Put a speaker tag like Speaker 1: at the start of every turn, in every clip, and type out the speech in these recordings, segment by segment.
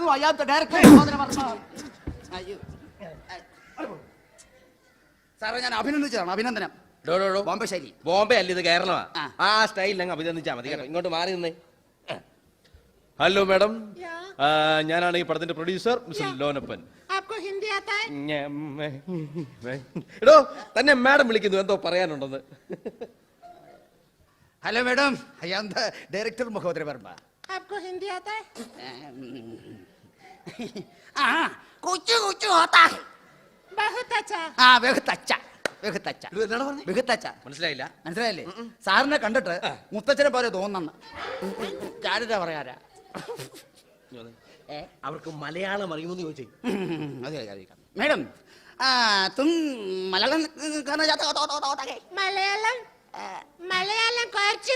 Speaker 1: പറയുന്നു അയ്യാത്ത ഡയറക്ടർ സാറേ ഞാൻ അഭിനന്ദിച്ചതാണ്. അഭിനന്ദനം. ബോംബെ ശൈലി.
Speaker 2: ബോംബെ അല്ല, ഇത് കേരളമാണ്. ആ സ്റ്റൈലിൽ അങ്ങ് അഭിനന്ദിച്ചാൽ മതി കേട്ടോ. ഇങ്ങോട്ട് മാറി നിന്നേ. ഹലോ മാഡം, ഞാനാണ് ഈ പടത്തിന്റെ പ്രൊഡ്യൂസർ മിസ്റ്റർ ലോനപ്പൻ. എടോ തന്നെ മാഡം വിളിക്കുന്നു, എന്തോ പറയാനുണ്ടെന്ന്.
Speaker 1: Hello madam, I am the director महोदय वर्मा.
Speaker 3: आपको हिंदी आता है?
Speaker 1: हाँ, कुछ होता है.
Speaker 3: बहुत अच्छा.
Speaker 1: हाँ, बहुत अच्छा. മനസ്സിലായില്ല? മനസ്സിലായില്ലേ? സാറിനെ കണ്ടിട്ട് മുത്തച്ഛനെ പോലെ തോന്നുന്നു. ഞാനിതാ പറയാരാ.
Speaker 2: അവർക്ക് മലയാളം അറിയുമെന്ന് ചോദിച്ചു.
Speaker 1: അതെ മേഡം, തും മലയാളം
Speaker 3: മലയാളം മലയാളം കുറച്ച്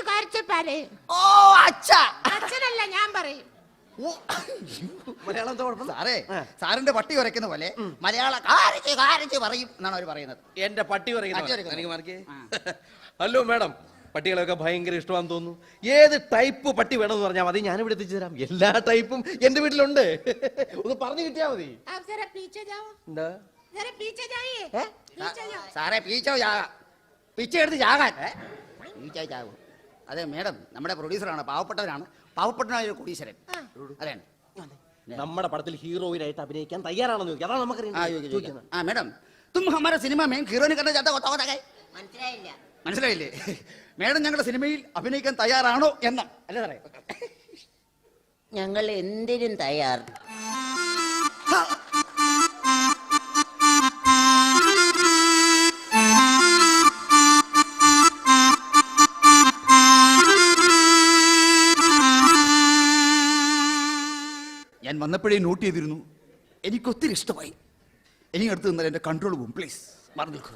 Speaker 3: പറയും.
Speaker 1: ഓ അച്ഛാ,
Speaker 3: അച്ഛനല്ല ഞാൻ പറയും.
Speaker 1: മലയാളം സാറേ, സാറിന്റെ പട്ടി ഉരയ്ക്കുന്ന പോലെ മലയാളം കാരിച്ച് പറയും എന്നാണ് അവർ പറയുന്നത്.
Speaker 2: എന്റെ പട്ടി പറയുന്നത്. ഹലോ മാഡം, പട്ടികളൊക്കെ ഭയങ്കര ഇഷ്ടമാണെന്ന് തോന്നുന്നു. ഏത് ടൈപ്പ് പട്ടി വേണമെന്ന് പറഞ്ഞാൽ മതി, ഞാനിവിടെ എത്തിച്ചു തരാം. എല്ലാ ടൈപ്പും എന്റെ വീട്ടിലുണ്ട്. ഒന്ന് പറഞ്ഞു കിട്ടിയാ മതി.
Speaker 1: സാറേ പിച്ചെ എടുത്ത് ചാകാൻ ചാകും. അതെ മേഡം, നമ്മുടെ പ്രൊഡ്യൂസറാണ്, പാവപ്പെട്ടവനായ കോടീശ്വരൻ. അതാണ്
Speaker 2: നമ്മുടെ പടത്തിൽ ഹീറോയിനായിട്ട് അഭിനയിക്കാൻ തയ്യാറാണെന്ന് ചോദിക്കും. അതാണ് നമുക്ക്
Speaker 1: മേഡം, തും ഹമാരെ സിനിമ में ഹീറോയിനെ കണ്ട ജാത മനസ്സിലായില്ലേ? മേഡം ഞങ്ങളുടെ സിനിമയിൽ അഭിനയിക്കാൻ തയ്യാറാണോ എന്ന് അല്ലേ സാറേ?
Speaker 4: ഞങ്ങൾ എന്തിനും തയ്യാർ.
Speaker 1: ഞാൻ വന്നപ്പോഴേ നോട്ട് ചെയ്തിരുന്നു. എനിക്കൊത്തിരി ഇഷ്ടമായി. ഇനി അടുത്ത് നിന്നാൽ എൻ്റെ കൺട്രോൾ പോകും. പ്ലീസ് മാറി നിൽക്കൂ.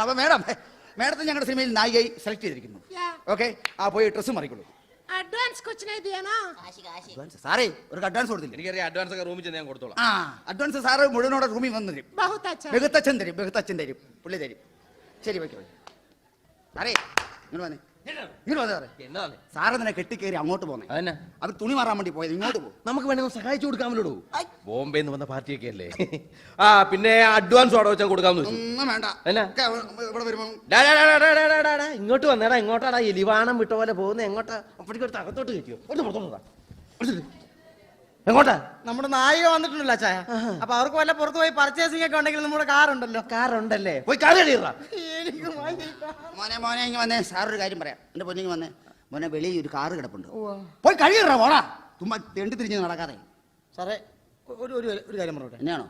Speaker 1: അപ്പൊ മേഡത്തെ ഞങ്ങളുടെ സിനിമയിൽ നായികയായി സെലക്ട് ചെയ്തിരിക്കുന്നു. ഓക്കെ, പോയി ഡ്രസ്സ് മാറിക്കോളൂ. സാറേ ഒരു അഡ്വാൻസ് കൊടുത്തില്ല.
Speaker 2: എനിക്കറിയാം, അഡ്വാൻസ് ഒക്കെ റൂമിൽ ചെന്ന് ഞാൻ കൊടുത്തോളാം.
Speaker 1: അഡ്വാൻസ് സാറ് മുഴുവനോടെ റൂമിൽ വന്ന് തരും. ബഹുത്തച്ഛൻ തരും, പുള്ളി തരും. ശരി വയ്ക്കോ സാറേ. ഇങ്ങോട്ട് വന്നേ. സാറ് തന്നെ കെട്ടിക്കേറി അങ്ങോട്ട് പോന്നെ. അവർ തുണി മാറാൻ വേണ്ടി പോയത്. ഇങ്ങോട്ട് പോകും.
Speaker 2: നമുക്ക് വേണമെങ്കിൽ സഹായിച്ചു കൊടുക്കാമല്ലോ. ബോംബെ നിന്ന് വന്ന പാർട്ടിയൊക്കെ അല്ലേ. പിന്നെ അഡ്വാൻസ് അവിടെ വെച്ചാൽ കൊടുക്കാമെന്ന് വെച്ചു.
Speaker 1: വേണ്ട,
Speaker 2: ഇങ്ങോട്ട് വന്നേടാ. ഇങ്ങോട്ടാടാ എലിവാണം വിട്ട പോലെ പോകുന്നത്. എങ്ങോട്ടാ? അപ്പോഴേക്കും അകത്തോട്ട് കയറ്റിയോ? എങ്ങോട്ടാ?
Speaker 5: നമ്മുടെ നായിക വന്നിട്ടുണ്ടല്ലോ ചായ. അപ്പൊ അവർക്ക് വല്ല പുറത്ത് പോയി പർച്ചേസിംഗ് ഒക്കെ ഉണ്ടെങ്കിൽ നമ്മുടെ
Speaker 2: കാറുണ്ടല്ലേ, പോയി കാർ കയറിയിടാ.
Speaker 1: മോനെ ഇങ്ങ് വന്നേ. സാറൊരു കാര്യം പറയാം. എന്റെ പൊന്നിങ്ങ് വന്നേ. മോനെ, വെളിയിൽ ഒരു കാറ് കിടപ്പുണ്ട്, പോയി കഴിയറാ. പോടാ, തുമ്പ തെണ്ടി തിരിഞ്ഞ് നടക്കാതെ.
Speaker 5: സാറേ ഒരു കാര്യം പറഞ്ഞോട്ടെ.
Speaker 1: എന്നാണോ?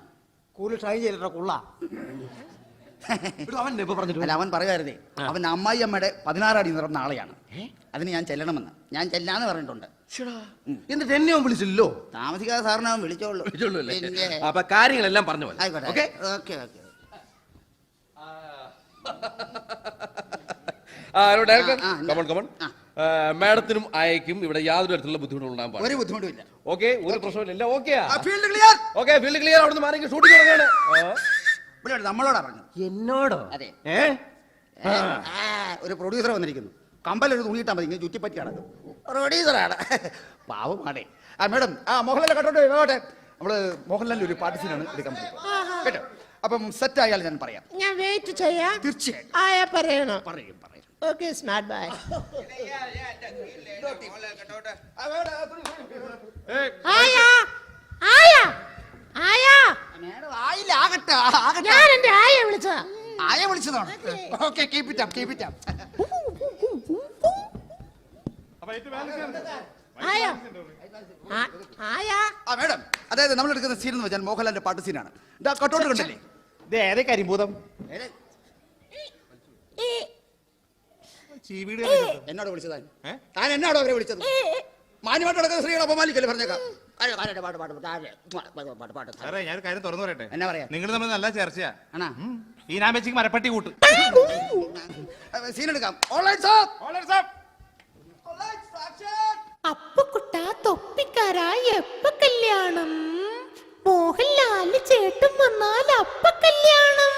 Speaker 5: കൂടുതൽ ട്രൈ ചെയ്തിട്ടോ കൊള്ളാ.
Speaker 1: അല്ല, അവൻ പറയുമായിരുന്നേ, അവൻ അമ്മായി അമ്മയുടെ 16 അടി നിറന്ന ആളെയാണ്. അതിന് ഞാൻ ചെല്ലണമെന്ന്. ഞാൻ ചെല്ലാന്ന് പറഞ്ഞിട്ടുണ്ട്.
Speaker 2: എന്നിട്ട് എന്നെ വിളിച്ചില്ലോ?
Speaker 1: താമസിക്കാതെ സാറിനെ അവൻ വിളിച്ചോളൂ.
Speaker 2: അപ്പൊ കാര്യങ്ങളെല്ലാം പറഞ്ഞു പോലെ.
Speaker 1: ഓക്കെ.
Speaker 2: മാഡത്തിനും ആയക്കും ഇവിടെ യാതൊരു തരത്തിലുള്ള ബുദ്ധിമുട്ടും ഉണ്ടാകാൻ പാടില്ല.
Speaker 1: ഒരു ബുദ്ധിമുട്ടുമില്ല.
Speaker 2: ഓക്കെ, ഒരു പ്രശ്നമില്ല. Okay,
Speaker 1: field clear.
Speaker 2: Okay, field clear. അവിടെ നിന്ന് മാറി ഷൂട്ടിംഗ് തുടങ്ങാണ്.
Speaker 1: നമ്മളോടാ പറഞ്ഞു.
Speaker 2: എന്നോടോ?
Speaker 1: അതെ. ഒരു പ്രൊഡ്യൂസർ വന്നിരിക്കുന്നു. കമ്പലൊരു തുണിയിട്ടാൽ മതി, ഇങ്ങനെ ചുറ്റിപ്പറ്റി കിടക്കും. പ്രൊഡ്യൂസറാണ്, പാവമാണേ. മേഡം, മോഹൻലാൽ കണ്ടോട്ടെ. നമ്മള് മോഹൻലാലിന്റെ ഒരു പാട്ട് സീനാണ് എടുക്കാൻ പോകുന്നത് കേട്ടോ. അപ്പം സെറ്റ് ആയാലും ഞാൻ പറയാം.
Speaker 3: ഞാൻ വെയിറ്റ് ചെയ്യാം.
Speaker 1: തീർച്ചയായും
Speaker 3: പറയും. Okay, smart bye. ഞാൻ എന്റെ ആയ
Speaker 1: വിളിച്ചതാണ്. Okay, keep it up. Madam, അതായത് നമ്മൾ എടുക്കുന്ന സീൻ എന്ന് വെച്ചാൽ മോഹൻലാലിന്റെ പാട്ട് സീനാണ്. കട്ടോട്ട് കണ്ടില്ലേ?
Speaker 5: ഏതേ കരിമ്പൂതം
Speaker 1: എന്നോട് വിളിച്ചതാ. താൻ എന്നാടോ അവരെ വിളിച്ചത്? മാന്യമായിട്ട് നടക്കുന്ന സ്ത്രീകളെ അപമാനിക്കല്ലേ? പറഞ്ഞേക്കാം.
Speaker 6: ഞാൻ കാര്യം തുറന്നു പറയട്ടെ.
Speaker 1: എന്നാ പറയാ?
Speaker 6: നിങ്ങൾ തമ്മിൽ നല്ല ചർച്ചയാ. ഈ ഞാൻ വെച്ച് മരപ്പട്ടി കൂട്ട്
Speaker 1: സീൻ എടുക്കാം.
Speaker 3: അപ്പുക്കുട്ട തൊപ്പിക്കാരാ, എപ്പ കല്യാണം? മോഹൻലാല് ചേട്ടൻ വന്നാൽ അപ്പ കല്യാണം.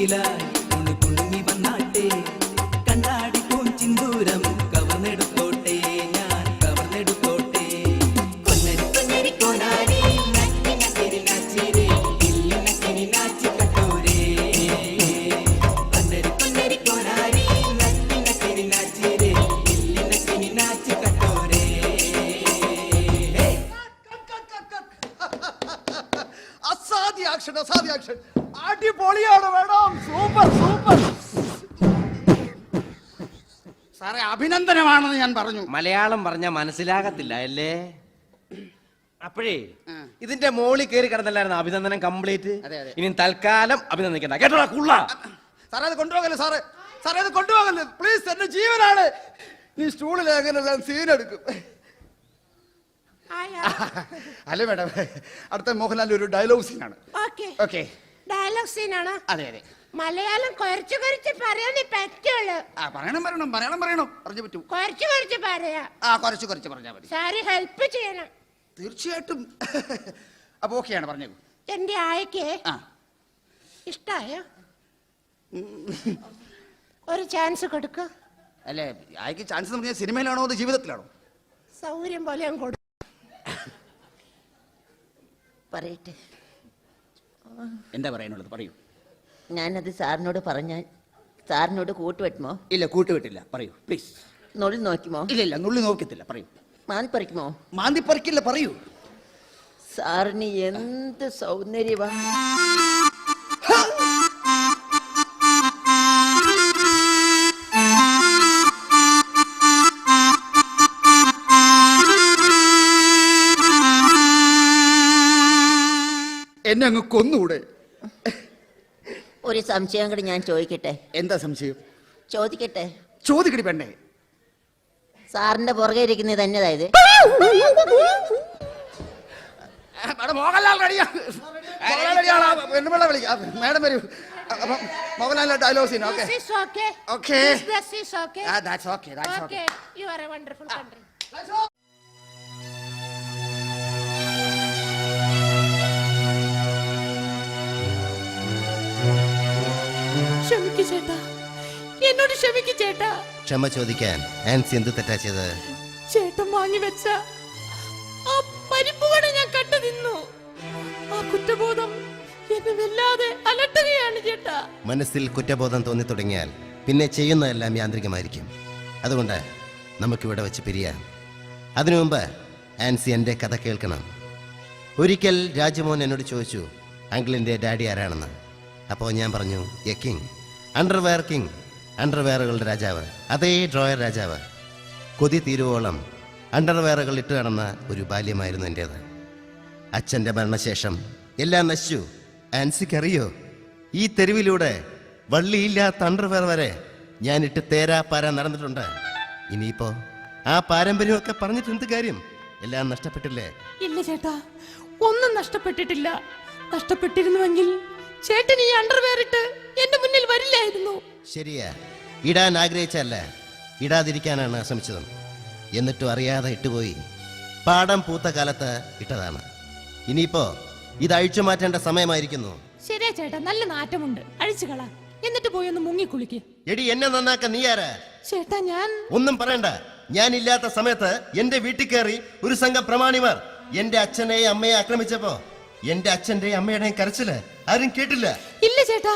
Speaker 7: മുകിലായി കുണുങ്ങി വന്നാട്ടെ കണ്ണാടി പൂഞ്ചിന്തൂരം കവർന്നെടുത്തോട്ടെ ഞാൻ കവർന്നെടുത്തോട്ടെ കൊന്നരി കൊന്നരി കൊനാരി നക്കി നക്കി നാച്ചിരേ ഇല്ലി നക്കി നാച്ചി കട്ടോരേ കൊന്നരി കൊന്നരി കൊനാരി നക്കി നക്കി നാച്ചിരേ ഇല്ലി നക്കി നാച്ചി കട്ടോരേ
Speaker 1: അസാധ്യ ആക്ഷൻ അസാധ്യ ആക്ഷൻ അടിപൊളിയാണ് മേഡം സൂപ്പർ സൂപ്പർ സാറേ അഭിനന്ദനമാണെന്ന് ഞാൻ പറഞ്ഞു
Speaker 2: മലയാളം പറഞ്ഞാൽ മനസ്സിലാകത്തില്ല അല്ലേ? അപ്പോഴേ ഇതിന്റെ മോളിൽ കയറി കിടന്നല്ലായിരുന്നു അഭിനന്ദനം കംപ്ലീറ്റ്.
Speaker 1: അതെ, അതെ.
Speaker 2: ഇനി തൽക്കാലം അഭിനന്ദിക്കണ്ട കേട്ടോടാ കുള്ള.
Speaker 1: സാറേ അത് കൊണ്ടുപോകല്ലേ സാറേ സാറേ അത് കൊണ്ടുപോകല്ലേ പ്ലീസ് എന്റെ ജീവനാണ് ഈ സ്റ്റൂളിൽ എങ്ങനെല്ലാം സീൻ എടുക്കും അല്ല മേഡം അടുത്ത മോഹൻലാലിന്റെ ഒരു ഡയലോഗ് സീനാണ് ഓക്കെ
Speaker 3: ഡയലോഗ് സീനാണ്.
Speaker 1: അതെ അതെ
Speaker 3: മലയാളം കുറച്ച് കുറച്ച് പറയാനേ പറ്റുള്ളൂ.
Speaker 1: പറയണം പറയണം മലയാളം പറയണം പറഞ്ഞു പറ്റും
Speaker 3: കുറച്ച് കുറച്ച് പറയാ.
Speaker 1: കുറച്ച് കുറച്ച് പറഞ്ഞാൽ മതി
Speaker 3: സാറ് ഹെൽപ്പ് ചെയ്യണം.
Speaker 1: തീർച്ചയായിട്ടും അപ്പൊ ഓക്കെയാണ് പറഞ്ഞത്.
Speaker 3: എന്റെ ആയക്ക് ഇഷ്ടായോ? ഒരു ചാൻസ് കൊടുക്ക.
Speaker 1: അല്ലേ ആയിക്ക് ചാൻസ് എന്ന് പറഞ്ഞാൽ സിനിമയിലാണോ അത് ജീവിതത്തിലാണോ?
Speaker 3: സൗകര്യം പോലെ ഞാൻ കൊടുക്കും.
Speaker 4: പറയട്ടെ,
Speaker 1: എന്താ പറയാനുള്ളത് പറയൂ.
Speaker 4: ഞാനത് സാറിനോട് പറഞ്ഞാൽ സാറിനോട് കൂട്ടുവെട്ടുമോ?
Speaker 1: ഇല്ല കൂട്ടുവിട്ടില്ല പറയൂ പ്ലീസ്.
Speaker 4: നുള്ളി നോക്കുമോ?
Speaker 1: ഇല്ല ഇല്ല നുള്ളി നോക്കത്തില്ല പറയൂ.
Speaker 4: മാന്തി പറിക്കുമോ?
Speaker 1: മാന്തി പറിക്കില്ല പറയൂ.
Speaker 4: സാറിന് എന്ത് സൗന്ദര്യവാ.
Speaker 1: എന്നെ അങ്ങ് കൊന്നുകൂടെ?
Speaker 4: ഒരു സംശയം കൂടി ഞാൻ ചോദിക്കട്ടെ?
Speaker 1: എന്താ സംശയം?
Speaker 4: ചോദിക്കട്ടെ.
Speaker 1: ചോദിക്കടി പെണ്ണേ.
Speaker 4: സാറിന്റെ പുറകെ ഇരിക്കുന്നത് എന്നതായത്?
Speaker 1: മോഹൻലാൽ റെഡിയാ. പെണ്ണുപിള്ള വിളിക്കാം. മാഡം വരൂ. മോഹൻലാലിന്റെ dialogue scene. Okay okay that's okay that's okay.
Speaker 3: You are a wonderful country. ക്ഷമിക്കു ചേട്ടാ, എന്നോട് ക്ഷമിക്കു ചേട്ടാ.
Speaker 8: ക്ഷമ ചോദിക്കാൻ ആൻസി എന്ത് തെറ്റാ ചെയ്ത്?
Speaker 3: ചേട്ടൻ വാങ്ങി വെച്ച ആ പരിപ്പുവട ഞാൻ കണ്ടു തിന്നു. ആ കുറ്റബോധം എന്നെ വല്ലാതെ അലട്ടുകയാണ് ചേട്ടാ.
Speaker 8: മനസ്സിൽ കുറ്റബോധം തോന്നി തുടങ്ങിയാൽ പിന്നെ ചെയ്യുന്നതെല്ലാം യാന്ത്രികമായിരിക്കും. അതുകൊണ്ട് നമുക്കിവിടെ വെച്ച് പിരിയാം. അതിനു മുമ്പ് ആൻസി എൻ്റെ കഥ കേൾക്കണം. ഒരിക്കൽ രാജമോഹൻ എന്നോട് ചോദിച്ചു അങ്കിളിൻ്റെ ഡാഡി ആരാണെന്ന്. അപ്പോൾ ഞാൻ പറഞ്ഞു എ കിങ്, അണ്ടർവെയർ കിങ്, അണ്ടർവെയറുകളുടെ രാജാവ്, അതേ ഡ്രോയർ രാജാവ്. കൊതി തീരുവോളം അണ്ടർവെയറുകൾ ഇട്ട് നടന്ന ഒരു ബാല്യമായിരുന്നു എൻ്റേത്. അച്ഛൻ്റെ മരണശേഷം എല്ലാം നശിച്ചു. ആൻസിക്കറിയോ, ഈ തെരുവിലൂടെ വള്ളിയില്ലാത്ത അണ്ടർവെയർ വരെ ഞാനിട്ട് തേരാപ്പാര നടന്നിട്ടുണ്ട്. ഇനിയിപ്പോ ആ പാരമ്പര്യമൊക്കെ പറഞ്ഞിട്ട് എന്ത് കാര്യം? എല്ലാം നഷ്ടപ്പെട്ടില്ലേ?
Speaker 3: ഇല്ല ചേട്ടാ, ഒന്നും നഷ്ടപ്പെട്ടിട്ടില്ല. നഷ്ടപ്പെട്ടിരുന്നുവെങ്കിൽ ചേട്ടൻ ഈ അണ്ടർവെയർ ഇട്ട് എന്റെ മുന്നിൽ വരില്ലായിരുന്നു.
Speaker 8: ശരിയാ, ഇടാൻ ആഗ്രഹിച്ചല്ല, ഇടാതിരിക്കാനാണ് ശ്രമിച്ചതും. എന്നിട്ടും അറിയാതെ ഇട്ടുപോയി. പാടം പൂത്ത കാലത്ത് ഇട്ടതാണ്. ഇനിയിപ്പോ ഇത് അഴിച്ചു മാറ്റേണ്ട സമയമായിരിക്കുന്നു.
Speaker 3: ശരിയാ ചേട്ടാ, നല്ല നാറ്റമുണ്ട്, അഴിച്ചു കളാ. എന്നിട്ട് പോയി ഒന്ന് മുങ്ങിക്കുളിക്ക്.
Speaker 8: എടി, എന്നെ നന്നാക്കാൻ നീ ആരാ?
Speaker 3: ചേട്ടാ ഞാൻ
Speaker 8: ഒന്നും പറയണ്ട. ഞാൻ ഇല്ലാത്ത സമയത്ത് എന്റെ വീട്ടിൽ കയറി ഒരു സംഘം പ്രമാണിമാർ എന്റെ അച്ഛനെയും അമ്മയെ ആക്രമിച്ചപ്പോ എന്റെ അച്ഛന്റെയും അമ്മയുടെയും കരച്ചില് ആരും കേട്ടില്ല.
Speaker 3: ഇല്ല ചേട്ടാ,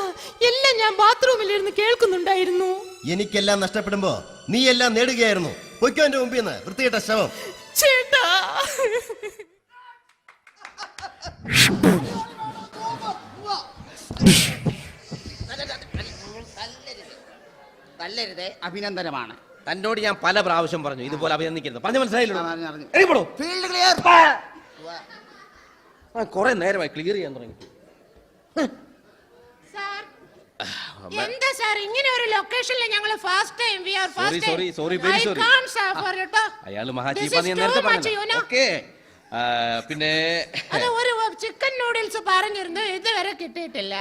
Speaker 3: എല്ലാം ഞാൻ ബാത്റൂമിലിരുന്ന് കേൾക്കുന്നുണ്ടായിരുന്നു.
Speaker 8: എനിക്കെല്ലാം നഷ്ടപ്പെടുമ്പോ നീ എല്ലാം നേടുകയായിരുന്നു. പൊയ്ക്കോ എന്റെ മുമ്പിൽ നിന്ന്, വൃത്തികെട്ട ശവം.
Speaker 3: ചേട്ടാ
Speaker 1: തല്ലരുതേ, അഭിനന്ദനമാണ്.
Speaker 2: തന്നോട് ഞാൻ പല പ്രാവശ്യം പറഞ്ഞു ഇതുപോലെ അഭിനന്ദിക്കരുത്. പറഞ്ഞു മനസ്സിലായില്ലോ?
Speaker 1: Field clear.
Speaker 2: കുറെ നേരമായി ക്ലിയർ ചെയ്യാൻ തുടങ്ങി.
Speaker 3: എന്താ സാർ ഇങ്ങനെ ഒരു ലൊക്കേഷനിൽ ഞങ്ങൾ first time we are first time.
Speaker 2: Sorry very sorry. അയാൾ മഹാജീപ്പാന്ന് ഞാൻ നേരത്തെ പറഞ്ഞു. ഓക്കേ, പിന്നെ
Speaker 3: അത് ഒരു ചിക്കൻ നൂഡിൽസ് പറഞ്ഞിരുന്നു, ഇതുവരെ കിട്ടിയിട്ടില്ല.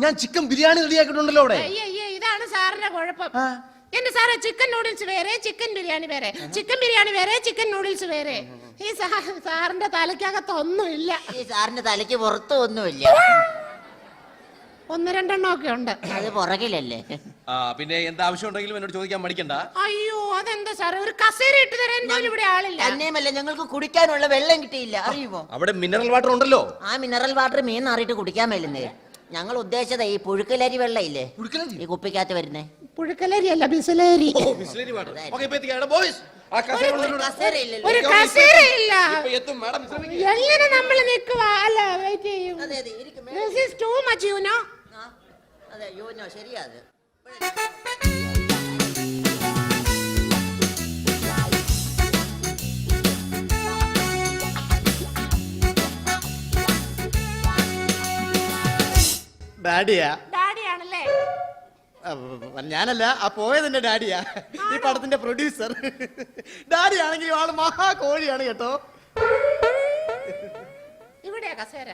Speaker 2: ഞാൻ ചിക്കൻ ബിരിയാണി റെഡിയാക്കിയിട്ടുണ്ടല്ലോ അവിടെ.
Speaker 3: അയ്യേ, ഇതാണ് സാറിന്റെ കുഴപ്പം. എന്റെ സാറേ, ചിക്കൻ നൂഡിൽസ് വേറെ, ചിക്കൻ ബിരിയാണി വേറെ, ചിക്കൻ ബിരിയാണി വേറെ, ചിക്കൻ നൂഡിൽസ് വേറെ. ഈ സാറിന്റെ തലയ്ക്കകത്ത് ഒന്നുമില്ല.
Speaker 4: ഈ സാറിന്റെ തലയ്ക്ക് പുറത്തും ഒന്നുമില്ല.
Speaker 3: ഒന്ന് രണ്ടെണ്ണം ഒക്കെ ഉണ്ട്.
Speaker 4: അത് പുറകിലല്ലേ?
Speaker 2: ആ പിന്നെ എന്താവശ്യം ഉണ്ടെങ്കിലും എന്നോട് ചോദിക്കാൻ മടിക്കണ്ട.
Speaker 3: അയ്യോ അതെന്താ സാറേ, ഒരു കസേര ഇട്ട് തരാൻ പോലും ഇവിടെ ആളില്ല.
Speaker 4: തന്നെയുമല്ല, ഞങ്ങൾക്ക് കുടിക്കാനുള്ള വെള്ളം കിട്ടിയില്ല, അറിയുമോ?
Speaker 2: അവിടെ മിനറൽ വാട്ടർ ഉണ്ടല്ലോ.
Speaker 4: ആ മിനറൽ വാട്ടർ മീൻ നാറിയിട്ട് കുടിക്കാൻ മേലുന്നേ. ഞങ്ങൾ ഉദ്ദേശിച്ചത് ഈ പുഴുക്കലരി വെള്ളം ഇല്ലേ, ഈ കുപ്പിക്കകത്ത് വരുന്നേ.
Speaker 3: പുഴുക്കലരി അല്ല, ബിസലേരി.
Speaker 2: ബിസ്ലറി വാട്ടർ. ഓക്കേ ഇപ്പോ എത്തിക്കാം ബോയ്സ്. ആ കസേര കൊണ്ടുവരൂ.
Speaker 4: കസേരയില്ലല്ലോ.
Speaker 3: ഒരു കസേര ഇല്ല.
Speaker 2: ഇപ്പോ എത്തും മാഡം, ശ്രമിക്കൂ.
Speaker 3: എങ്ങനെ നമ്മൾ നിൽക്കുക? അല്ല വെയിറ്റ് ചെയ്യും.
Speaker 4: അതെ അതെ, ഇരിക്കും.
Speaker 3: This is too much, you know.
Speaker 4: ആ, അതെ, യോനോ ശരിയാ അത്.
Speaker 5: ഡാഡിയാ?
Speaker 3: ഡാഡിയാണല്ലേ?
Speaker 5: ഞാനല്ല, ആ പോയതിന്റെ ഡാഡിയാ, ഈ പടത്തിന്റെ പ്രൊഡ്യൂസർ. ഡാഡി ആണെങ്കിൽ ആള് മഹാ കോഴിയാണ് കേട്ടോ.
Speaker 3: ഇവിടെയാ കസേര.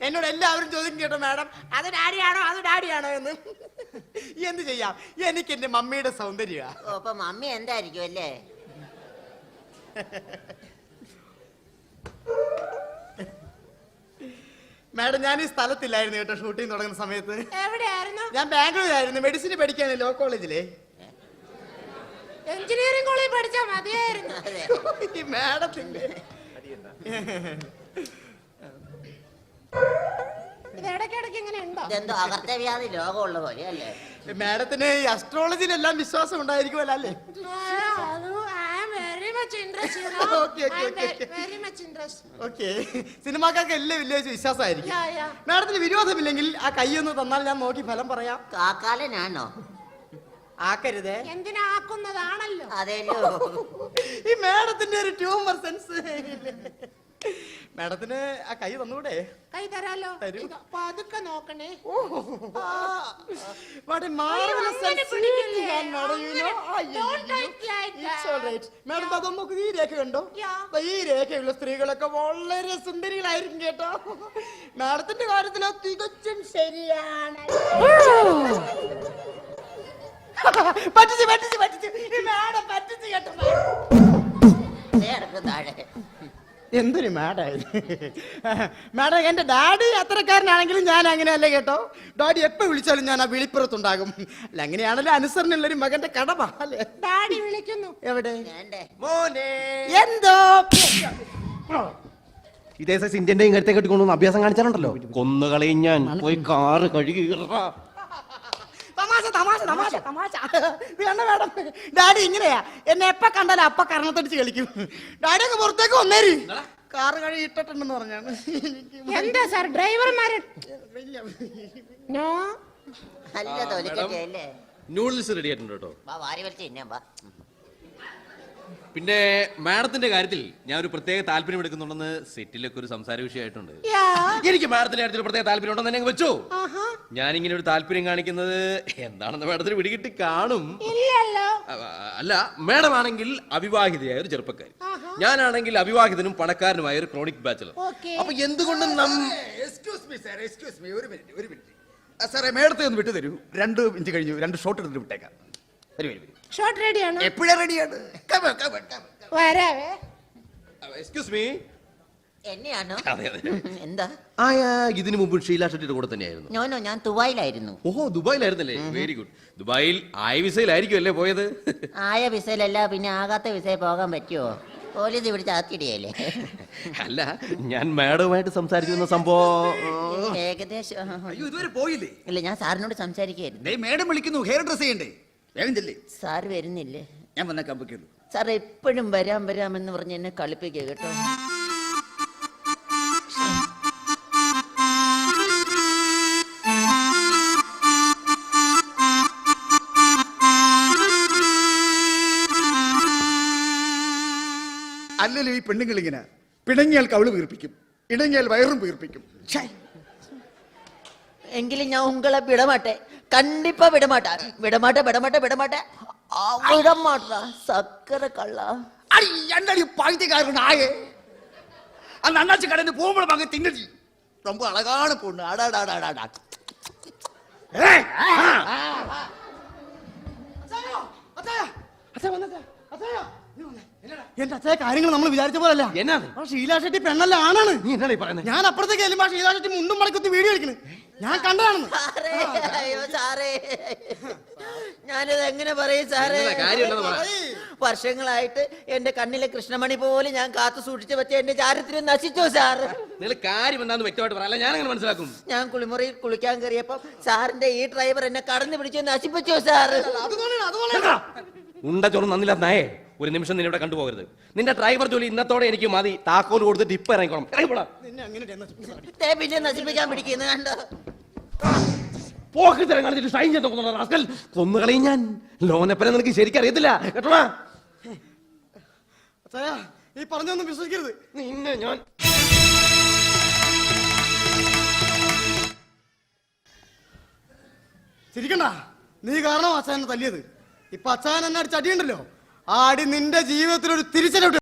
Speaker 5: എന്നോട് എല്ലാവരും ചോദിക്കും കേട്ടോ, മാഡം അത് ഡാഡിയാണോ അത് ഡാഡിയാണോ എന്ന്. എന്ത് ചെയ്യാം, എനിക്ക് എന്റെ മമ്മിയുടെ സൗന്ദര്യ.
Speaker 4: ഓ, അപ്പൊ മമ്മി എന്തായിരിക്കും അല്ലേ?
Speaker 5: മാഡം ഞാൻ ഈ സ്ഥലത്തില്ലായിരുന്നു കേട്ടോ ഷൂട്ടിംഗ് തുടങ്ങുന്ന സമയത്ത്.
Speaker 3: എവിടെയായിരുന്നു?
Speaker 5: ഞാൻ ബാംഗ്ലൂരിലായിരുന്നു, മെഡിസിൻ പഠിക്കാണ് ലോ കോളേജിലെ.
Speaker 3: എഞ്ചിനീയറിംഗ് കോളേജിൽ പഠിച്ചാ മതിയായിരുന്നു.
Speaker 5: ഈ മാഡത്തിന്റെ
Speaker 3: ഇത് ഇടയ്ക്കിടയ്ക്ക് ഇങ്ങനെ ഉണ്ടോ?
Speaker 4: ഇതെന്തോ അകർത്തവ്യാധി രോഗമുള്ള പോലെ അല്ലേ?
Speaker 5: മാഡത്തിന് ഈ അസ്ട്രോളജിയിലെല്ലാം വിശ്വാസം ഉണ്ടായിരിക്കുമല്ലോ അല്ലേ? ഓക്കെ, സിനിമാക്കാർക്ക് എല്ലാം വലിയ വിശ്വാസമായിരിക്കും. മാഡത്തിന് വിരോധമില്ലെങ്കിൽ ആ കൈയൊന്ന് തന്നാൽ ഞാൻ നോക്കി ഫലം പറയാം.
Speaker 4: കാക്കാലനാണോ?
Speaker 5: ആക്കരുതേ.
Speaker 3: എന്തിനാ ആക്കുന്നതാണല്ലോ.
Speaker 4: അതെല്ലോ.
Speaker 5: ഈ മാഡത്തിന്റെ ഒരു ട്യൂമർ സെൻസ്. മാഡത്തിന് ആ കൈ തന്നൂടെ?
Speaker 3: കൈ തരാലോ.
Speaker 5: തരൂ.
Speaker 3: പതുക്കെ നോക്കണേ.
Speaker 5: മാഡം അതൊന്നും നോക്ക്, ഈ രേഖ കണ്ടോ? ഈ രേഖയുള്ള സ്ത്രീകളൊക്കെ വളരെ സുന്ദരികളായിരിക്കും കേട്ടോ. മാഡത്തിന്റെ കാര്യത്തിൽ തികച്ചും ശരിയാണ്. പറ്റിച്ചു പറ്റിച്ചു പറ്റിച്ചു, മാഡം പറ്റിച്ചു കേട്ടോ.
Speaker 4: താഴെ
Speaker 5: എന്തൊരു മാഡായിരുന്നു. മാഡം എന്റെ ഡാഡി അത്രക്കാരനാണെങ്കിലും ഞാൻ അങ്ങനെയല്ല കേട്ടോ. ഡാഡി എപ്പോ വിളിച്ചാലും ഞാൻ ആ വിളിപ്പുറത്തുണ്ടാകും. അല്ല അങ്ങനെയാണല്ലോ അനുസരണുള്ളൊരു മകന്റെ കടമ അല്ലേ?
Speaker 3: ഡാഡി വിളിക്കുന്നു.
Speaker 5: എവിടെ?
Speaker 2: മോനെ
Speaker 5: എന്തോ
Speaker 2: ഇതേ സൈസ് ഇന്ത്യന്റെയും കരുത്തെ കെട്ടിക്കൊണ്ടു അഭ്യാസം കാണിച്ചാലുണ്ടല്ലോ കൊന്നുകളയും ഞാൻ. പോയി കാറ് കഴുകി.
Speaker 5: തമാശ തമാശ തമാശ തമാശ. വേണ്ട മാഡം, ഡാഡി ഇങ്ങനെയാ, എന്നെ എപ്പ കണ്ടാലും അപ്പ കരണത്തടിച്ച് കളിക്കും. ഡാഡി അങ്ങ് പുറത്തേക്ക് വന്നേരി, കാറ് കഴി ഇട്ടിട്ടുണ്ടെന്ന് പറഞ്ഞാണ്.
Speaker 3: എന്താ സാർ ഡ്രൈവർമാര്? നോ,
Speaker 4: നല്ല തൊലിക്കട്ടെ അല്ലേ?
Speaker 2: നൂഡിൽസ് റെഡി ആയിട്ടുണ്ട് കേട്ടോ.
Speaker 4: വാരി വലിച്ച് തിന്നാം വാ.
Speaker 2: പിന്നെ മാഡത്തിന്റെ കാര്യത്തിൽ ഞാൻ ഒരു പ്രത്യേക താല്പര്യം എടുക്കുന്നുണ്ടെന്ന് സെറ്റിലൊക്കെ ഒരു സംസാര വിഷയമായിട്ടുണ്ട്. എനിക്ക് മാഡത്തിന്റെ കാര്യത്തിൽ പ്രത്യേക താല്പര്യം ഉണ്ടെന്ന് തന്നെ വെച്ചോ. ഞാനിങ്ങനെ ഒരു താല്പര്യം കാണിക്കുന്നത് എന്താണെന്ന് മാഡത്തിന് പിടികിട്ടി കാണും. അല്ല, മാഡം ആണെങ്കിൽ അവിവാഹിതയായ ഒരു ചെറുപ്പക്കാരി, ഞാനാണെങ്കിൽ അവിവാഹിതനും പണക്കാരനുമായ ഒരു ക്രോണിക് ബാച്ചലർ. അപ്പൊ എന്തുകൊണ്ട്
Speaker 1: സാറേ മേഡത്തെ ഒന്ന് വിട്ടു തരൂ. 2 മിനിറ്റ് കഴിഞ്ഞു, 2 ഷോട്ട് എടുത്തിട്ട് വിട്ടേക്കാം.
Speaker 3: ഷോട്ട് റെഡിയാണ്.
Speaker 1: എപ്പോഴാ റെഡിയാണ്?
Speaker 3: വരാവേ.
Speaker 2: Excuse me.
Speaker 4: എന്നെയാണോ?
Speaker 2: അതെ അതെ.
Speaker 4: എന്താ?
Speaker 2: ഇതിനു മുമ്പ് ഷീല ഷെട്ടിയുടെ കൂടെ തന്നെയായിരുന്നു.
Speaker 4: നോനോ, ഞാൻ ദുബായിലായിരുന്നു.
Speaker 2: ഓഹോ, ദുബായിലായിരുന്നല്ലേ? Very good. ദുബായിൽ ആയ വിസയിലായിരിക്കും അല്ലേ പോയത്?
Speaker 4: ആയ വിസയിലല്ല, പിന്നെ ആകാത്ത വിസയിൽ പോകാൻ പറ്റുമോ? പോലീസ് ഇവിടുത്തെ ആത്തിടിയല്ലേ?
Speaker 2: അല്ല, ഞാൻ മാഡവുമായിട്ട് സംസാരിക്കുന്ന സംഭവം
Speaker 4: ഏകദേശം.
Speaker 1: അയ്യോ, ഇതുവരെ പോയില്ലേ?
Speaker 4: ഇല്ല, ഞാൻ സാറിനോട് സംസാരിക്കായിരുന്നു.
Speaker 1: മേഡം വിളിക്കുന്നു, ഹെയർ ഡ്രസ് ചെയ്യണ്ടേ? വേഗം ചെല്ലേ.
Speaker 4: സാർ വരുന്നില്ലേ?
Speaker 1: ഞാൻ വന്നേക്കാൻ പറ്റുള്ളൂ.
Speaker 4: സാർ എപ്പോഴും വരാമെന്ന് പറഞ്ഞ് എന്നെ കളിപ്പിക്കുക കേട്ടോ.
Speaker 1: അല്ലല്ലോ ഈ പെണ്ണുങ്ങൾ ഇങ്ങനെ പിണങ്ങിയാൽ കവിള് വീർപ്പിക്കും, ഇണങ്ങിയാൽ വയറും വീർപ്പിക്കും.
Speaker 4: എങ്കിലും ഞാൻ ഉങ്ങളെ വിടമാട്ടെ, കണ്ടിപ്പാ വിടമാട്ടാ. വിടമാട്ടെ വിടമാട്ടെ വിടമാട്ടെ വിടമാട്ട സക്കര കള്ള.
Speaker 1: അടി പഴുതിക്കാരൻ ആയേ அந்த அண்ணாச்சி கடைன்னு போகும்போது வாங்க தின்னடி ரொம்ப அழகான பொண்ணு. அடாடாடாடா
Speaker 5: എന്റെ അച്ഛായ കാര്യങ്ങൾ നമ്മൾ വിചാരിച്ച പോലല്ല.
Speaker 2: എന്നാണ്?
Speaker 5: ആ ഷീലാ ഷെട്ടി പെണ്ണല്ല ആണാണ്.
Speaker 2: നീ എന്താണ് ഈ പറയുന്നത്?
Speaker 5: ഞാൻ അപ്പുറത്തേക്ക് ചെല്ലുമ്പോ ആ ഷീലാ ഷെട്ടി മുണ്ടും മടക്കുത്തി വീഡിയോ എടുക്കുന്നു. ഞാൻ കണ്ടതാണെന്ന്.
Speaker 4: സാറേ, അയ്യോ സാറേ, ഞാനിത് എങ്ങനെ പറയും സാറേ?
Speaker 2: എന്താ കാര്യം ഉണ്ടെന്ന് പറ.
Speaker 4: വർഷങ്ങളായിട്ട് എന്റെ കണ്ണിലെ കൃഷ്ണമണി പോലെ ഞാൻ കാത്തു സൂക്ഷിച്ചു വെച്ച എന്റെ ചാരിത്രം നശിച്ചു സാർ.
Speaker 2: നിങ്ങൾ കാര്യം എന്താന്ന് വ്യക്തമായിട്ട് പറയല്ല, ഞാൻ അങ്ങനെ മനസ്സിലാക്കും.
Speaker 4: ഞാൻ കുളിമുറിയിൽ കുളിക്കാൻ കയറിയപ്പോ സാറിന്റെ ഈ ഡ്രൈവർ എന്നെ കടന്നു പിടിച്ച് നശിപ്പിച്ചു സാർ.
Speaker 2: ഉണ്ട ചോറ് നന്നില്ലാത്ത നായേ, ഒരു നിമിഷം നിന്നെ ഇവിടെ കണ്ടുപോകരുത്. നിന്റെ ഡ്രൈവർ ജോലി ഇന്നത്തോടെ എനിക്ക് മതി. താക്കോൽ കൊടുത്തിട്ട് ഇപ്പൊ ഇറങ്ങിക്കോണം. ഇറങ്ങിപ്പോടാ.
Speaker 4: പിന്നെ നശിപ്പിക്കാൻ പിടിക്കുന്നു കണ്ടോ?
Speaker 2: പോക്ക് തരം കളിച്ചിട്ട് സൈൻ ചെയ്ത് റാസ്കൽ. കൊന്നുകളയും ഞാൻ. ലോനപ്പനെ നിനക്ക് ശരിക്കും അറിയത്തില്ല കേട്ടോടാ.
Speaker 5: അച്ഛായ ഈ പറഞ്ഞൊന്നും വിശ്വസിക്കരുത്.
Speaker 2: നിന്നെ ഞാൻ
Speaker 5: ചിരിക്കണ്ട, നീ കാരണം അച്ഛനെ തല്ലിയത്. ഇപ്പൊ അച്ഛൻ എന്നെ അടിച്ച് അടിയുണ്ടല്ലോ, ആ അടി നിന്റെ ജീവിതത്തിൽ ഒരു തിരിച്ചടി